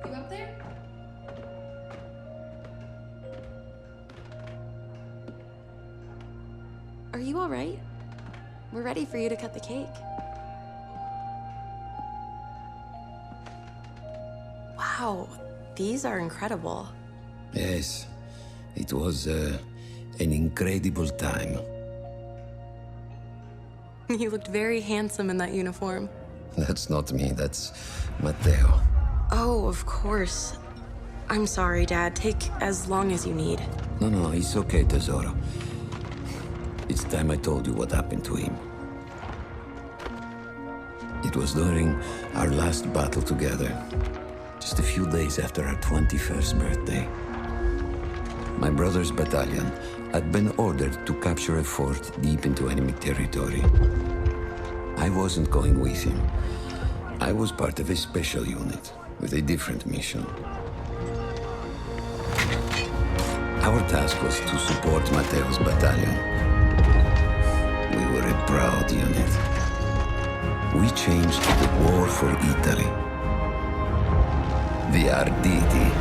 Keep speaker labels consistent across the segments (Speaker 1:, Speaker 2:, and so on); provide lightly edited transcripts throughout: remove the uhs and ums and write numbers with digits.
Speaker 1: You up there?
Speaker 2: Are you all right? We're ready for you to cut the cake. Wow, these are incredible.
Speaker 3: Yes, it was an incredible time.
Speaker 2: You looked very handsome in that uniform.
Speaker 3: That's not me, that's Matteo.
Speaker 2: Oh, of course. I'm sorry, Dad. Take as long as you need.
Speaker 3: No, it's okay, Tesoro. It's time I told you what happened to him. It was during our last battle together, just a few days after our 21st birthday. My brother's battalion had been ordered to capture a fort deep into enemy territory. I wasn't going with him. I was part of a special unit with a different mission. Our task was to support Matteo's battalion. We were a proud unit. We changed the war for Italy. The Arditi.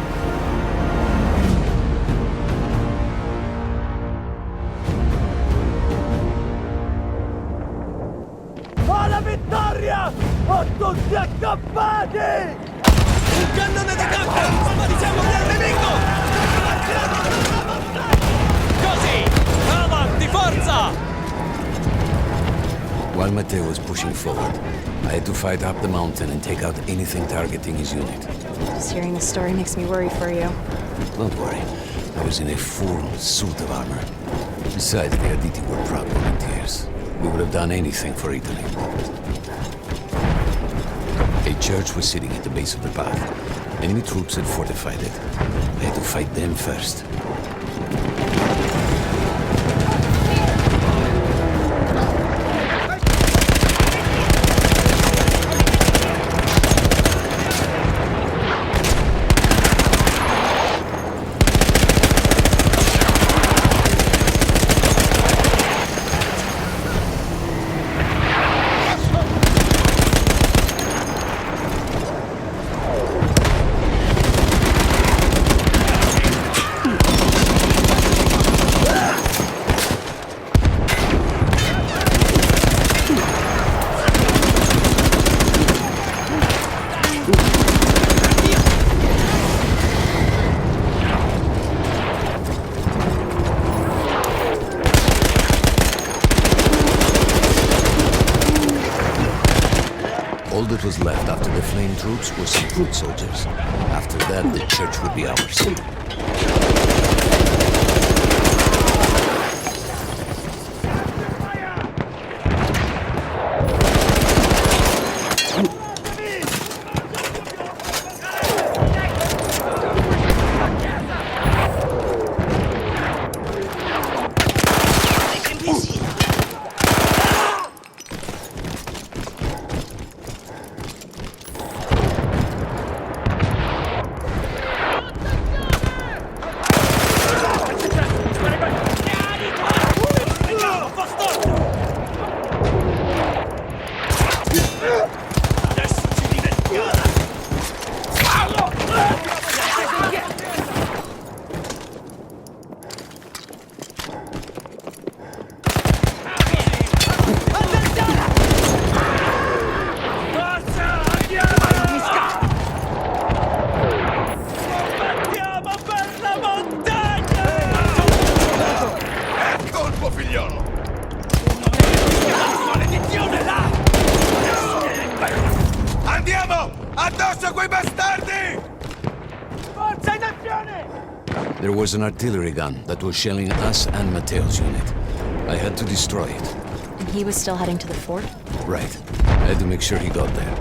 Speaker 4: Alla vittoria! O tutti accappati!
Speaker 5: Un cannone di campo! Sparizziamo nel nemico! Così! Avanti, forza!
Speaker 3: While Matteo was pushing forward, I had to fight up the mountain and take out anything targeting his unit.
Speaker 2: Just hearing the story makes me worry for you.
Speaker 3: Don't worry, I was in a full suit of armor. Besides, the Arditi were proud volunteers. We would have done anything for Italy. A church was sitting at the base of the path. Enemy troops had fortified it. I had to fight them first. All that was left after the flame troops were some foot soldiers. After that, the church would be ours.
Speaker 5: Andiamo! Addosso a quei bastardi!
Speaker 4: Forza in azione!
Speaker 3: There was an artillery gun that was shelling us and Matteo's unit. I had to destroy it.
Speaker 2: And he was still heading to the fort?
Speaker 3: Right. I had to make sure he got there.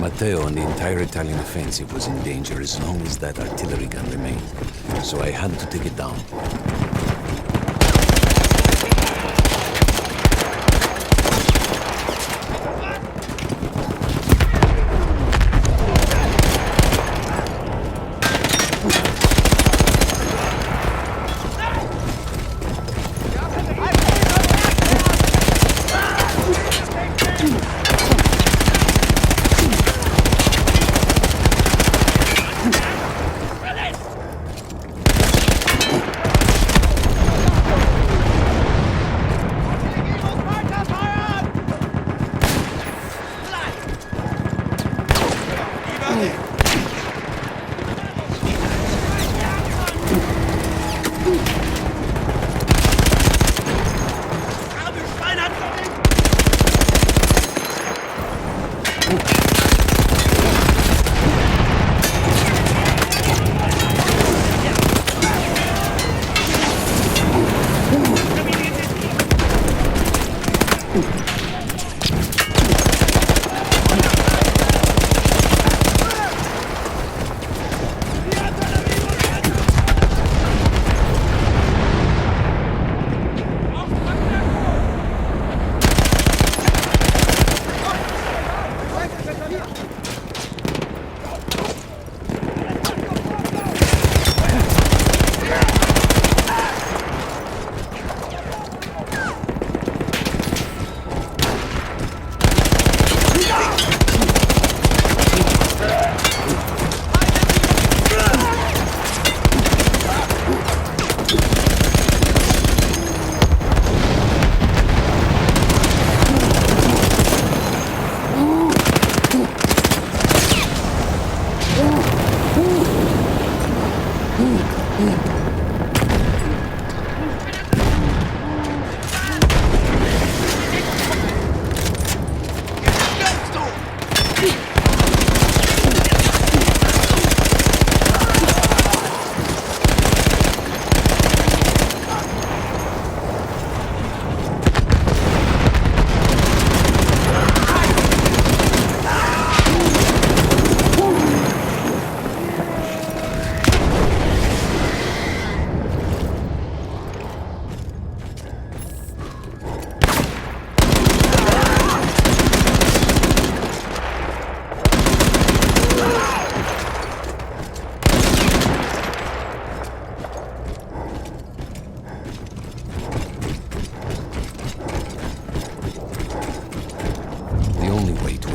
Speaker 3: Matteo and the entire Italian offensive was in danger as long as that artillery gun remained. So I had to take it down.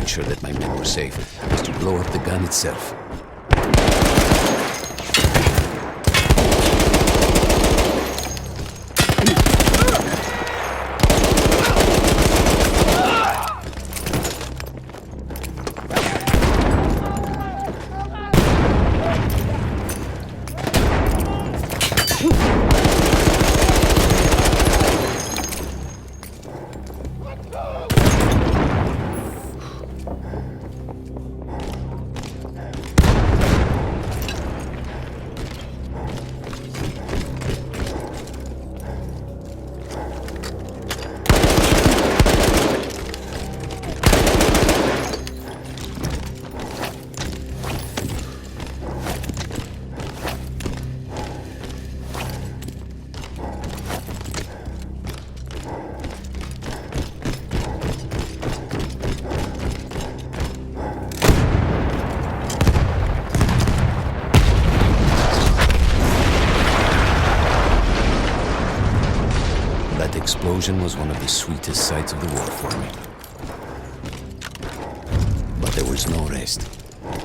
Speaker 3: Sure that my men were safe was to blow up the gun itself. That explosion was one of the sweetest sights of the war for me. But there was no rest.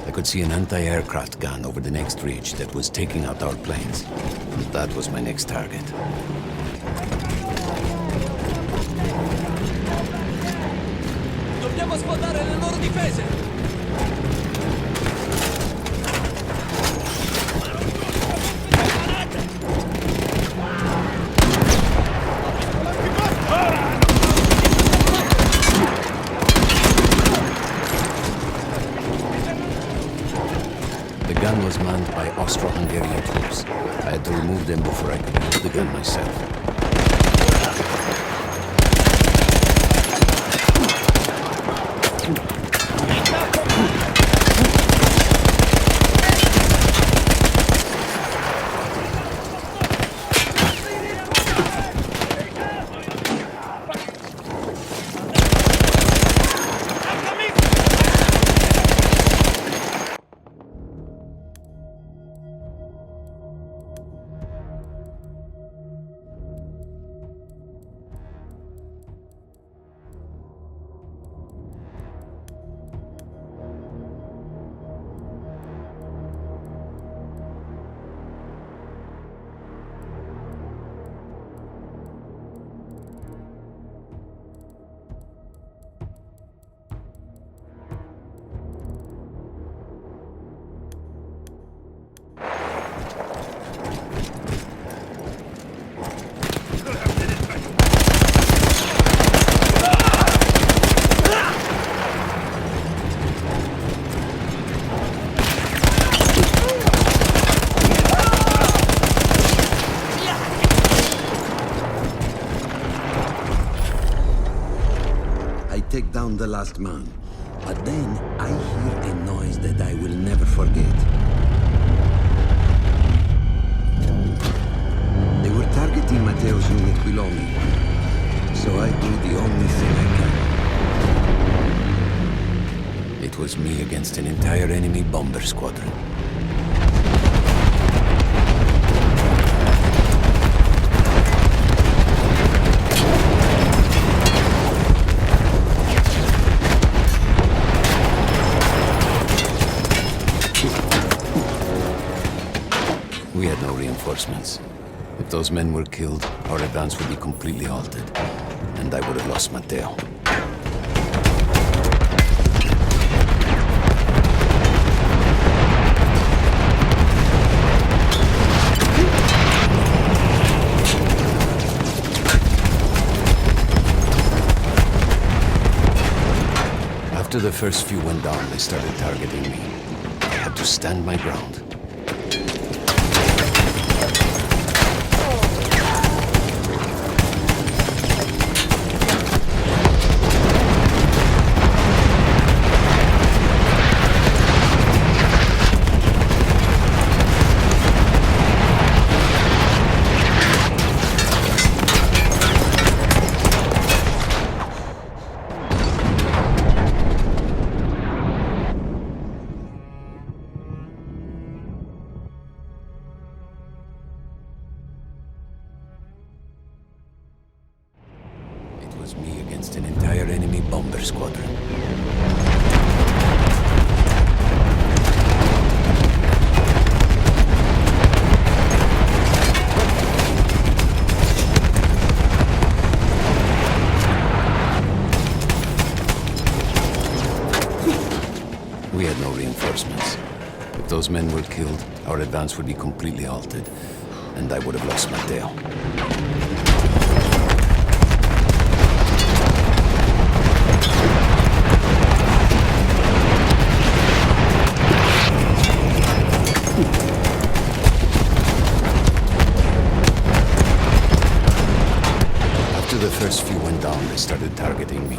Speaker 3: I could see an anti-aircraft gun over the next ridge that was taking out our planes. And that was my next target.
Speaker 5: Dobbiamo sfondare le loro difese!
Speaker 3: The gun was manned by Austro-Hungarian troops. I had to remove them before I could use the gun myself. down the last man. But then I hear a noise that I will never forget. They were targeting Matteo's unit below me. So I do the only thing I can. It was me against an entire enemy bomber squadron. We had no reinforcements. If those men were killed, our advance would be completely halted, and I would have lost Matteo. After the first few went down, they started targeting me. I had to stand my ground. It was me against an entire enemy bomber squadron. We had no reinforcements. If those men were killed, our advance would be completely halted, and I would have lost Matteo. After the first few went down, they started targeting me.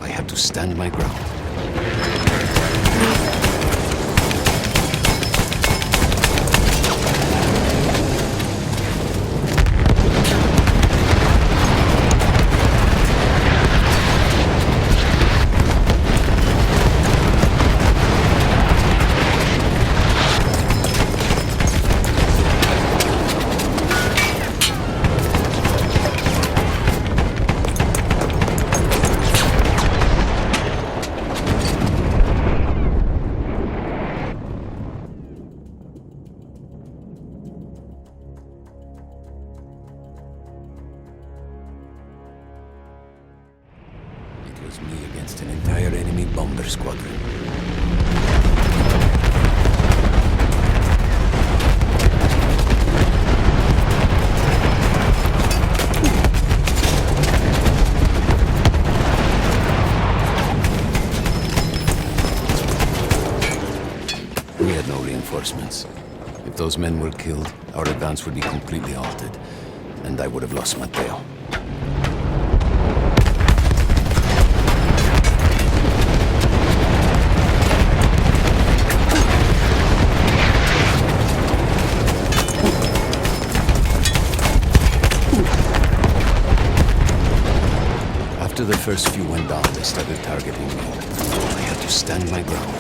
Speaker 3: I had to stand my ground. It was me against an entire enemy bomber squadron. We had no reinforcements. If those men were killed, our advance would be completely halted, and I would have lost Matteo. After the first few went down, they started targeting me. I had to stand my ground.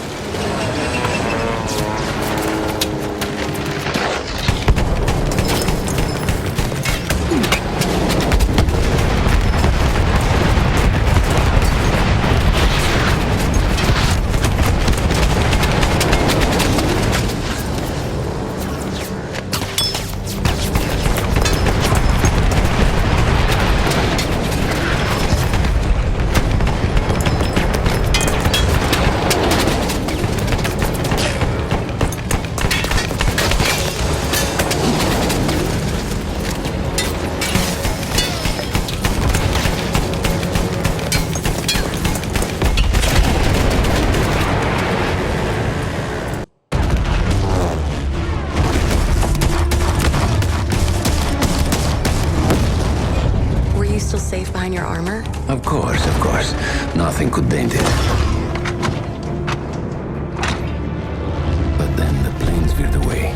Speaker 3: veered away.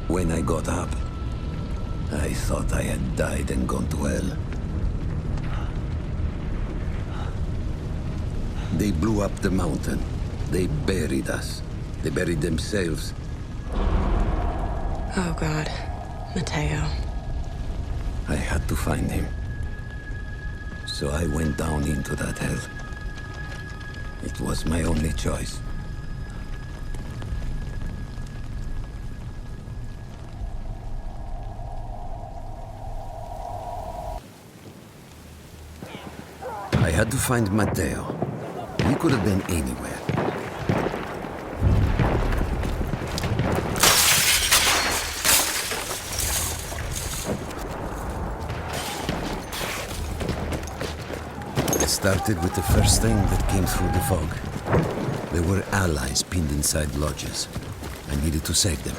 Speaker 3: When I got up, I thought I had died and gone to hell. They blew up the mountain. They buried us. They buried themselves.
Speaker 2: Oh, God. Mateo.
Speaker 3: I had to find him. So I went down into that hell. It was my only choice. I had to find Mateo. He could have been anywhere. It started with the first thing that came through the fog. There were allies pinned inside lodges. I needed to save them.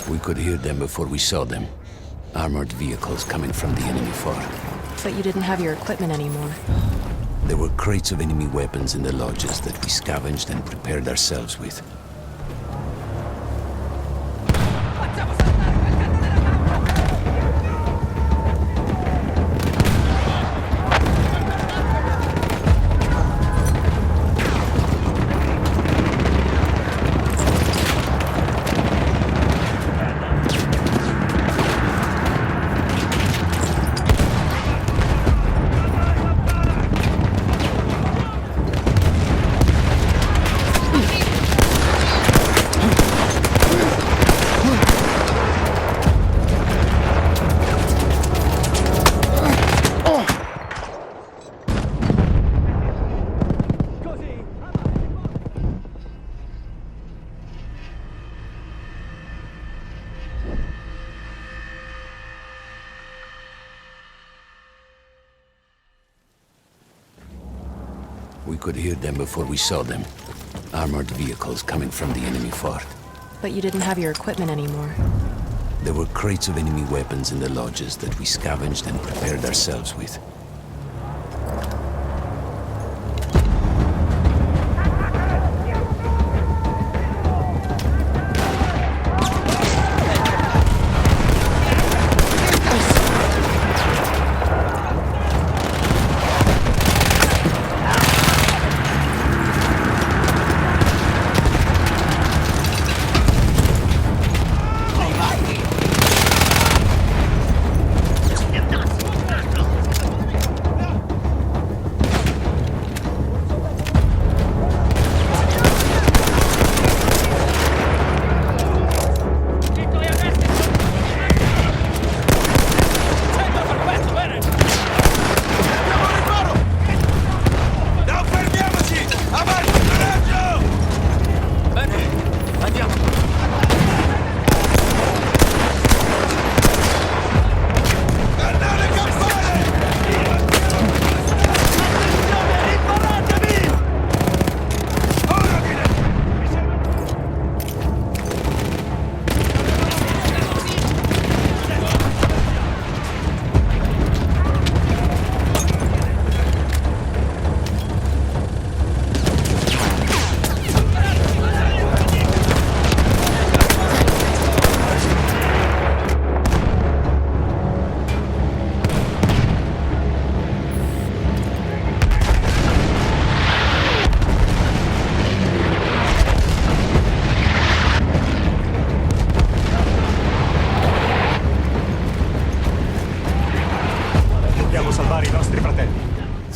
Speaker 3: We could hear them before we saw them. Armored vehicles coming from the enemy fort.
Speaker 2: But you didn't have your equipment anymore.
Speaker 3: There were crates of enemy weapons in the lodges that we scavenged and prepared ourselves with. We could hear them before we saw them. Armored vehicles coming from the enemy fort.
Speaker 2: But you didn't have your equipment anymore.
Speaker 3: There were crates of enemy weapons in the lodges that we scavenged and prepared ourselves with.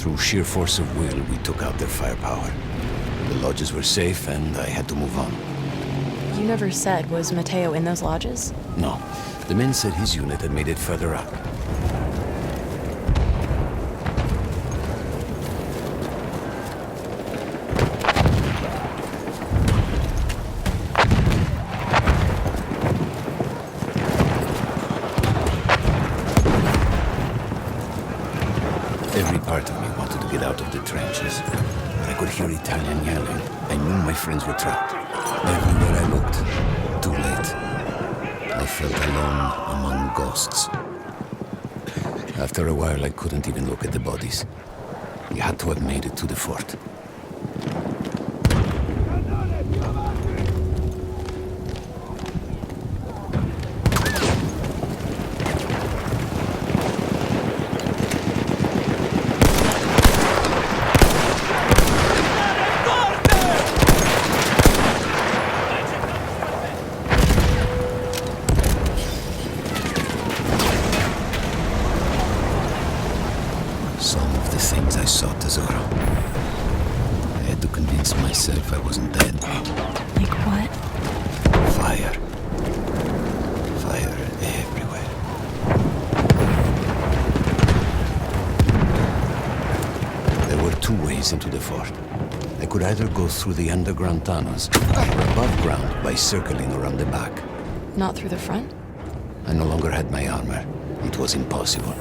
Speaker 3: Through sheer force of will, we took out their firepower. The lodges were safe, and I had to move on.
Speaker 2: You never said, was Mateo in those lodges?
Speaker 3: No, the men said his unit had made it further up. Every part of me wanted to get out of the trenches. But I could hear Italian yelling. I knew my friends were trapped. Everywhere I looked, too late. I felt alone among ghosts. After a while, I couldn't even look at the bodies. We had to have made it to the fort. Some of the things I saw, Tesoro. I had to convince myself I wasn't dead.
Speaker 2: Like what?
Speaker 3: Fire. Fire everywhere. There were two ways into the fort. I could either go through the underground tunnels, or above ground by circling around the back.
Speaker 2: Not through the front?
Speaker 3: I no longer had my armor. It was impossible.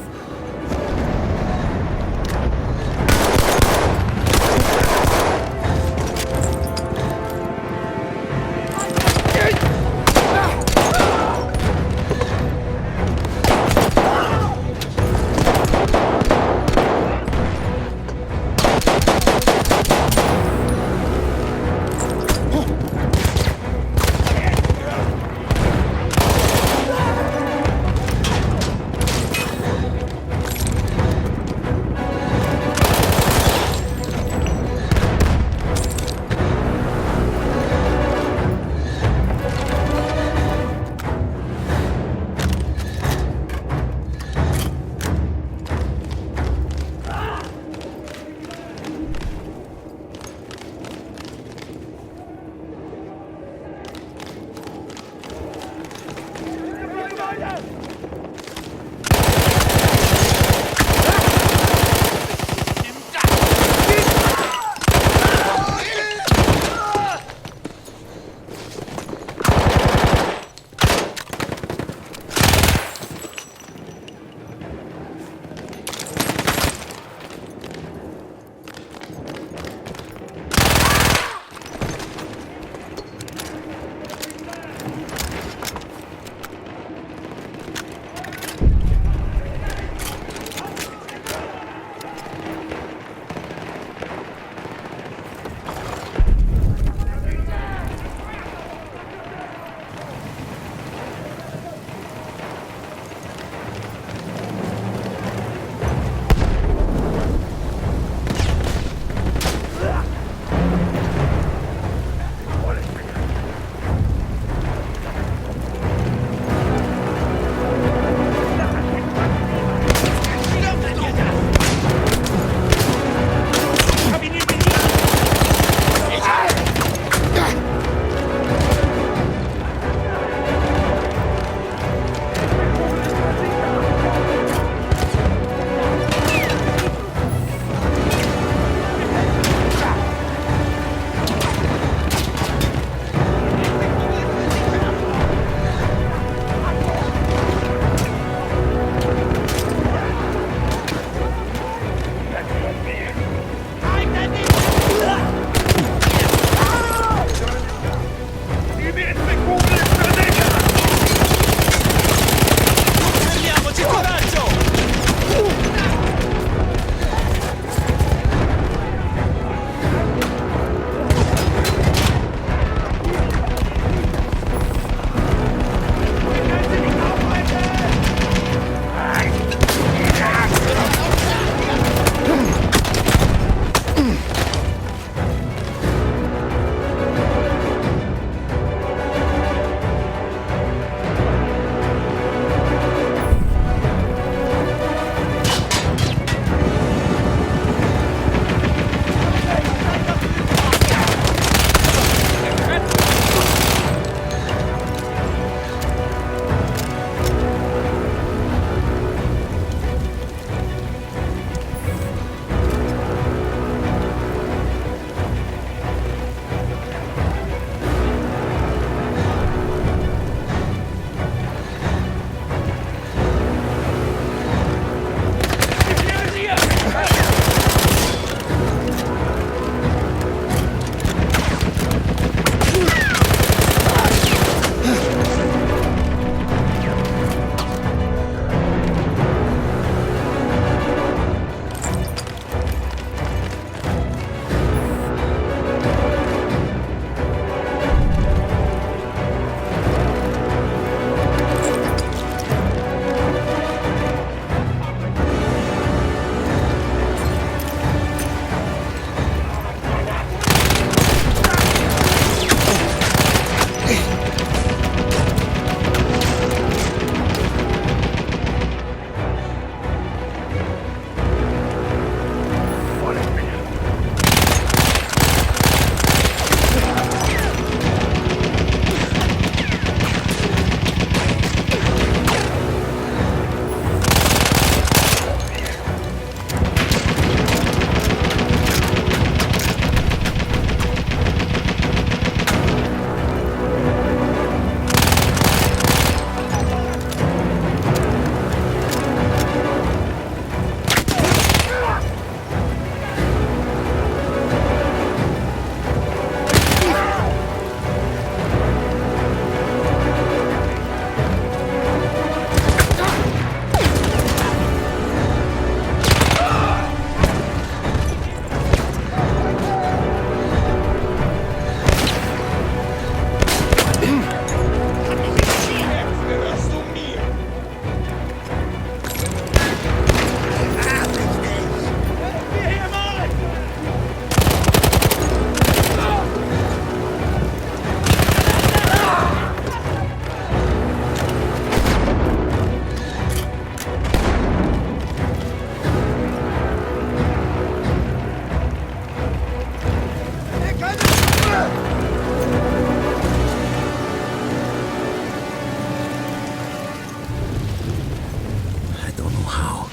Speaker 3: how.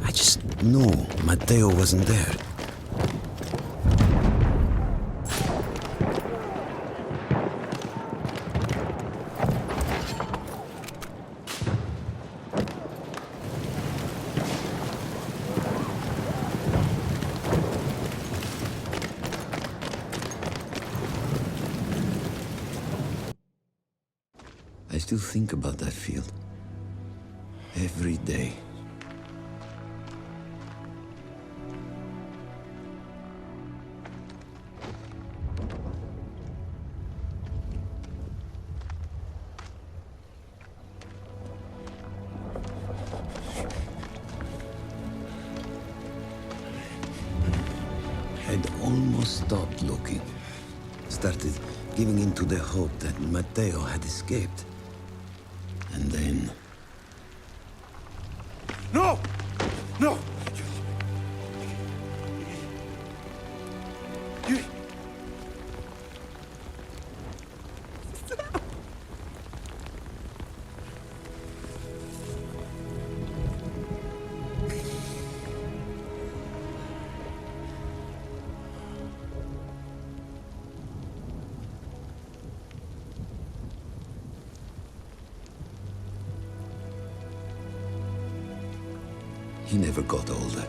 Speaker 3: I just knew Matteo wasn't there. I still think about that field. Every day. I'd almost stopped looking. Started giving in to the hope that Matteo had escaped. And then...
Speaker 5: No! No! You...
Speaker 3: He never got older.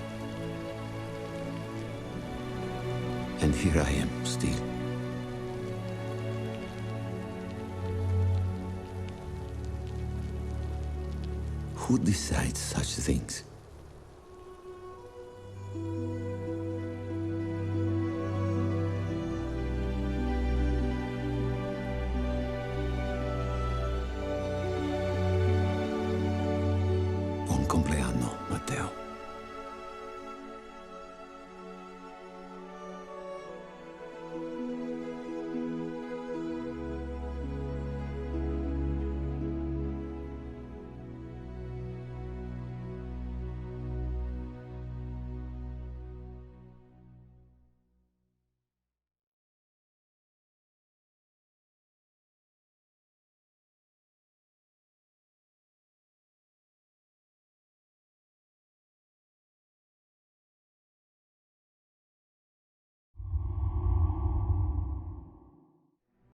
Speaker 3: And here I am, still. Who decides such things? Buon compleanno, Matteo.